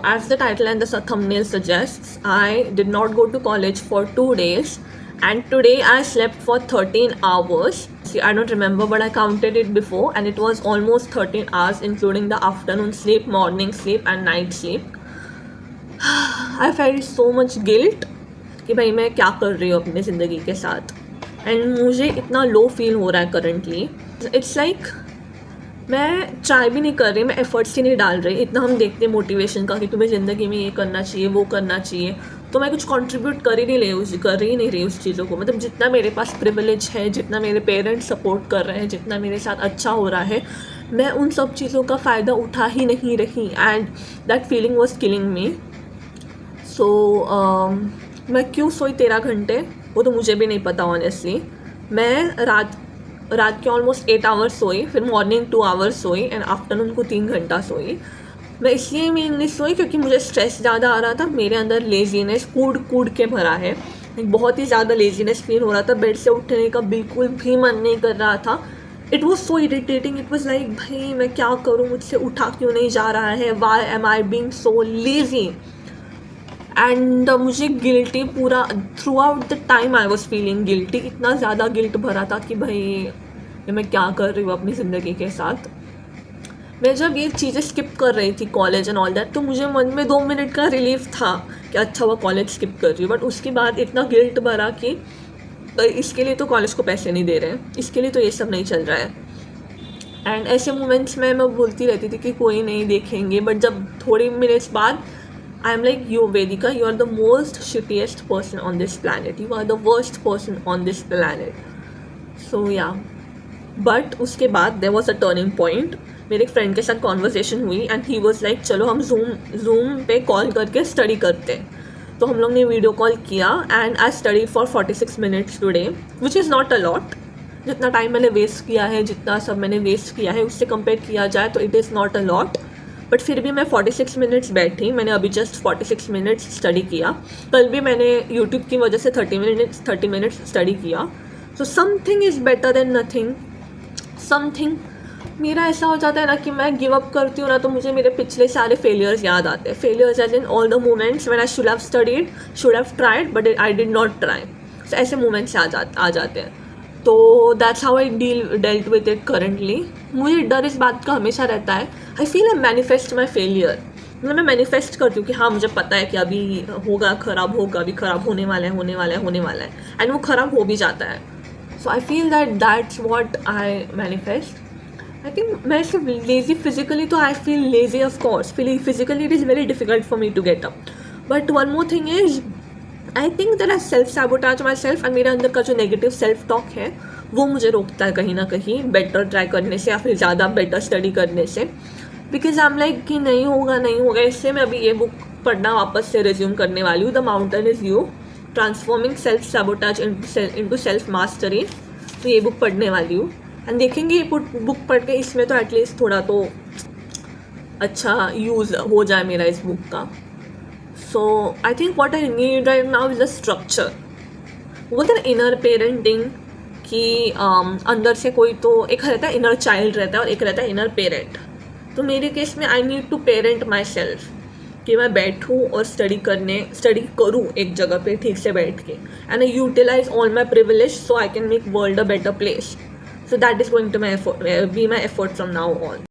as the title and the thumbnail suggests, I did not go to college for 2 days, and today I slept for 13 hours. See, I don't remember, but I counted it before, and it was almost 13 hours, including the afternoon sleep, morning sleep, and night sleep. I felt so much guilt कि भाई मैं क्या कर रही हूँ अपनी ज़िंदगी के साथ, एंड मुझे इतना लो फील हो रहा है करंटली. इट्स लाइक मैं ट्राई भी नहीं कर रही, मैं एफर्ट्स ही नहीं डाल रही. इतना हम देखते हैं मोटिवेशन का कि तुम्हें ज़िंदगी में ये करना चाहिए, वो करना चाहिए, तो मैं कुछ कंट्रीब्यूट कर ही नहीं रही उस चीज़ों को. मतलब जितना मेरे पास प्रिविलेज है, जितना मेरे पेरेंट्स सपोर्ट कर रहे हैं, जितना मेरे साथ अच्छा हो रहा है, मैं उन सब चीज़ों का फ़ायदा उठा ही नहीं रही, and that feeling was killing me. So मैं क्यों सोई 13 घंटे वो तो मुझे भी नहीं पता ऑनेस्टली. मैं रात के ऑलमोस्ट 8 आवर्स सोई, फिर मॉर्निंग 2 आवर्स सोई, एंड आफ्टरनून को 3 घंटा सोई. मैं इसलिए मेनली सोई क्योंकि मुझे स्ट्रेस ज़्यादा आ रहा था. मेरे अंदर लेजीनेस कूड़ के भरा है, बहुत ही ज़्यादा लेजीनेस फील हो रहा था. बेड से उठने का बिल्कुल भी मन नहीं कर रहा था. It was so irritating. It was like भाई मैं क्या करूँ, मुझसे उठा क्यों नहीं जा रहा है, why am I being so lazy. And मुझे गिल्टी पूरा throughout the time I was feeling guilty. इतना ज़्यादा गिल्ट भरा था कि भाई ये मैं क्या कर रही हूँ अपनी ज़िंदगी के साथ. मैं जब ये चीज़ें स्किप कर रही थी कॉलेज एंड ऑल दैट, तो मुझे मन में 2 मिनट का रिलीफ था कि अच्छा वो कॉलेज स्किप कर रही हूँ. बट उसके बाद इतना गिल्ट भरा कि इसके लिए तो कॉलेज को पैसे नहीं दे रहे हैं, इसके लिए तो ये सब नहीं चल रहा है. एंड ऐसे मोमेंट्स में मैं बोलती रहती थी कि कोई नहीं देखेंगे. बट जब थोड़ी मिनट्स बाद I am like, you Vedika, you are the most shittiest person on this planet. You are the worst person on this planet. So yeah. But उसके बाद there was a turning point. मेरे एक friend के साथ conversation हुई and he was like चलो हम zoom पे कॉल करके स्टडी करते हैं. तो हम लोग ने वीडियो कॉल किया and I study for 46 minutes today, which is not a lot. जितना टाइम मैंने वेस्ट किया है, जितना सब मैंने वेस्ट किया है, उससे कंपेयर किया जाए तो it is not a lot. But फिर भी मैं 46 मिनट्स बैठी. मैंने अभी जस्ट 46 मिनट्स स्टडी किया. कल भी मैंने यूट्यूब की वजह से 30 मिनट्स स्टडी किया. So something is better than nothing. Something मेरा ऐसा हो जाता है ना कि मैं गिव अप करती हूँ ना, तो मुझे मेरे पिछले सारे फेलियर्स याद आते हैं. Failures as in all the moments when I should have studied, should have tried, but I did not try. ऐसे मोमेंट्स आ जाते हैं. तो that's how I dealt with it currently. मुझे डर इस बात का हमेशा रहता है. I feel I manifest my failure. मतलब मैं मैनिफेस्ट करती हूँ कि हाँ मुझे पता है कि अभी होगा, ख़राब होगा, अभी ख़राब होने वाला है, एंड वो ख़राब हो भी जाता है. So I feel that's what I manifest. I think मैं सिर्फ लेज़ी फिजिकली, तो I feel lazy of course. Physically it is very difficult for me to get up. But one more thing is I think that I self sabotage myself. And मेरे अंदर का जो negative self talk है वो मुझे रोकता है कहीं ना कहीं बेटर ट्राई करने से या फिर ज़्यादा बेटर स्टडी करने से. बिकॉज आई एम लाइक कि नहीं होगा. इससे मैं अभी ये बुक पढ़ना वापस से रिज्यूम करने वाली हूँ, the mountain is you, transforming self sabotage into self mastery. तो ये बुक पढ़ने वाली हूँ एंड देखेंगे ये बुक पढ़ के इसमें तो एटलीस्ट थोड़ा तो अच्छा यूज़ हो जाए मेरा इस बुक का. So I think what I need right now is a structure. वो था इनर पेरेंटिंग कि अंदर से कोई तो एक रहता है इनर चाइल्ड रहता है और एक रहता है इनर पेरेंट. तो मेरे केस में I need to parent my self कि मैं बैठूँ और स्टडी करूँ एक जगह पे ठीक से बैठ के, and I utilise all my privilege so I can make world a better place. So that is going to be my effort from now on.